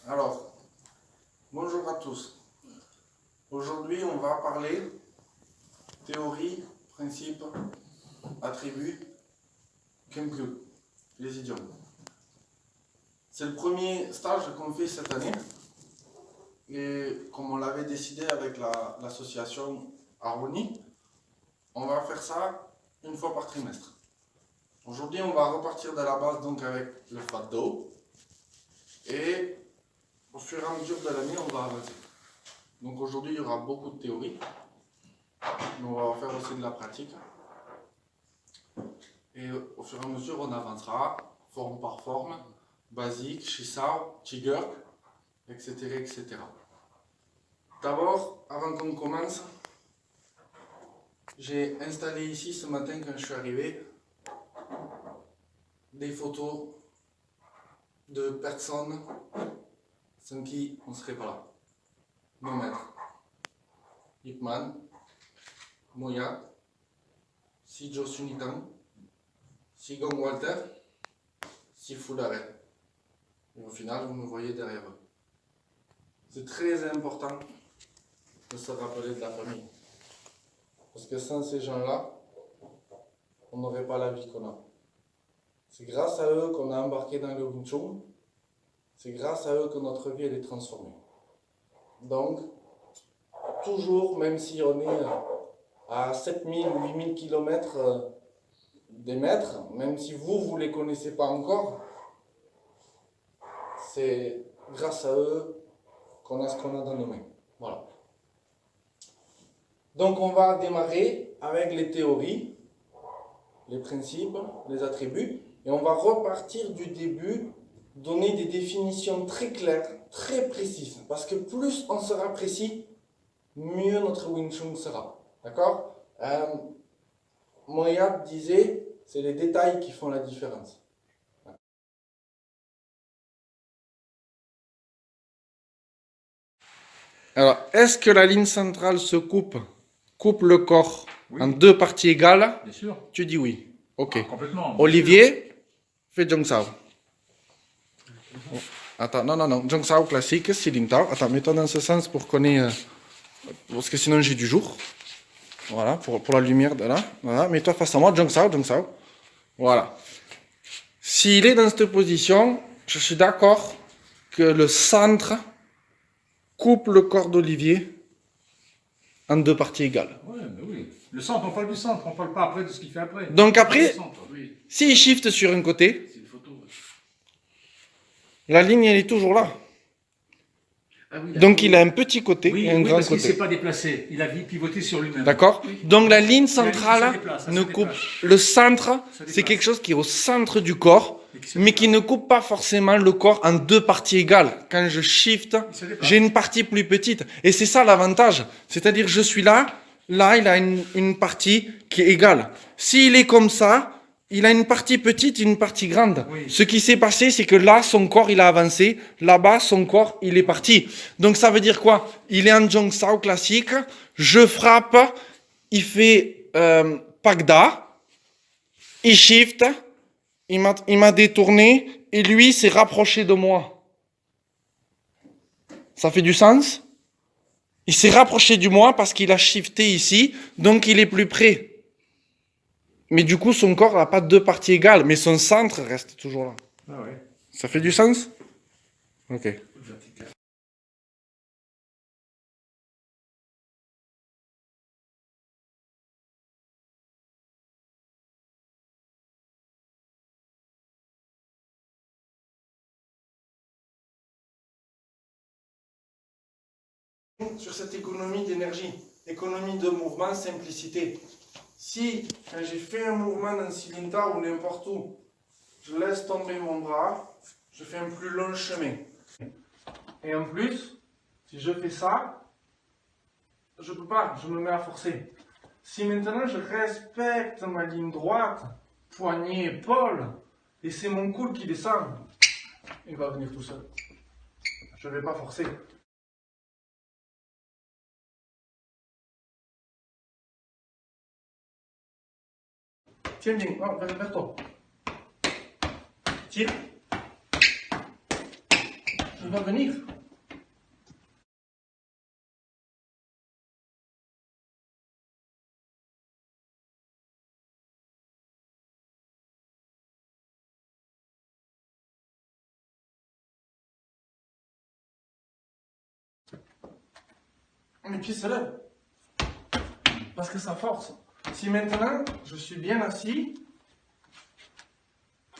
Alors, bonjour à tous. Aujourd'hui, on va parler théorie, principe, attributs, conclu, les idiomes. C'est le premier stage qu'on fait cette année. Et comme on l'avait décidé avec l'association Harmonie, on va faire ça une fois par trimestre. Aujourd'hui, on va repartir de la base donc avec le FATDO. Et au fur et à mesure de l'année, on va avancer. Donc aujourd'hui, il y aura beaucoup de théorie, mais on va faire aussi de la pratique. Et au fur et à mesure, on avancera, forme par forme, basique, Shisa, Tiger, etc., etc. D'abord, avant qu'on commence, j'ai installé ici ce matin quand je suis arrivé des photos de personnes sans qui on ne serait pas là. Nos maîtres. Ipman, Moya, Sijo Sunitan, Sigong Walter, Sifu Dare. Et au final, vous me voyez derrière eux. C'est très important de se rappeler de la famille. Parce que sans ces gens-là, on n'aurait pas la vie qu'on a. C'est grâce à eux qu'on a embarqué dans le Wing Chun. C'est grâce à eux que notre vie elle est transformée. Donc, toujours, même si on est à 7000 ou 8000 km des maîtres, même si vous ne les connaissez pas encore, c'est grâce à eux qu'on a ce qu'on a dans nos mains. Voilà. Donc on va démarrer avec les théories, les principes, les attributs, et on va repartir du début, donner des définitions très claires, très précises, parce que plus on sera précis, mieux notre Wing Chun sera. D'accord? Moya disait, c'est les détails qui font la différence. Alors, est-ce que la ligne centrale se coupe le corps en deux parties égales? Bien sûr. Tu dis oui. Ok. Complètement. Olivier, fais Zhong Sao. Attends, non. Zhong Sao classique, Siling Tao. Attends, mets-toi dans ce sens pour qu'on ait. Parce que sinon j'ai du jour. Voilà, pour la lumière de là. Voilà, mets-toi face à moi, Zhong Sao. Voilà. S'il est dans cette position, je suis d'accord que le centre coupe le corps d'Olivier en deux parties égales. Oui, mais oui. Le centre, on parle du centre, on parle pas après de ce qu'il fait après. Donc après, oui. s'il shift sur un côté, la ligne elle est toujours là. Ah oui, donc il a un petit côté et un grand parce qu'il côté. ne s'est pas déplacé, il a pivoté sur lui-même. D'accord. Donc la ligne centrale ne coupe. Le centre, c'est quelque chose qui est au centre du corps, mais qui ne coupe pas forcément le corps en deux parties égales. Quand je shift, j'ai une partie plus petite. Et c'est ça l'avantage. C'est-à-dire je suis là il a une partie qui est égale. S'il est comme ça, il a une partie petite et une partie grande. Oui. Ce qui s'est passé, c'est que là, son corps, il a avancé. Là-bas, son corps, il est parti. Donc, ça veut dire quoi? Il est en Zhong Sao classique. Je frappe. Il fait Pagda. Il shift. Il m'a détourné. Et lui, s'est rapproché de moi. Ça fait du sens? Il s'est rapproché de moi parce qu'il a shifté ici. Donc, il est plus près. Mais du coup, son corps n'a pas deux parties égales, mais son centre reste toujours là. Ah ouais. Ça fait du sens? Ok. Sur cette économie d'énergie, économie de mouvement, simplicité. Si, quand j'ai fait un mouvement dans cylindre ou n'importe où, je laisse tomber mon bras, je fais un plus long chemin. Et en plus, si je fais ça, je ne peux pas, je me mets à forcer. Si maintenant je respecte ma ligne droite, poignet, épaule, et c'est mon coude qui descend, il va venir tout seul. Je ne vais pas forcer. Tiens, non, vers toi. Tire. Il va venir. Mes pieds se lèvent. Parce que ça force. Si maintenant, je suis bien assis,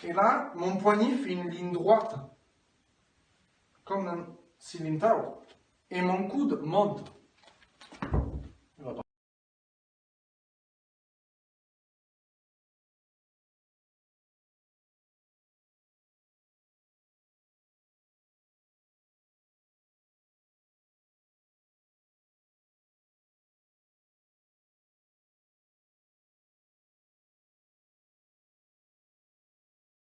et là, mon poignet fait une ligne droite, comme un cylindre, et mon coude monte.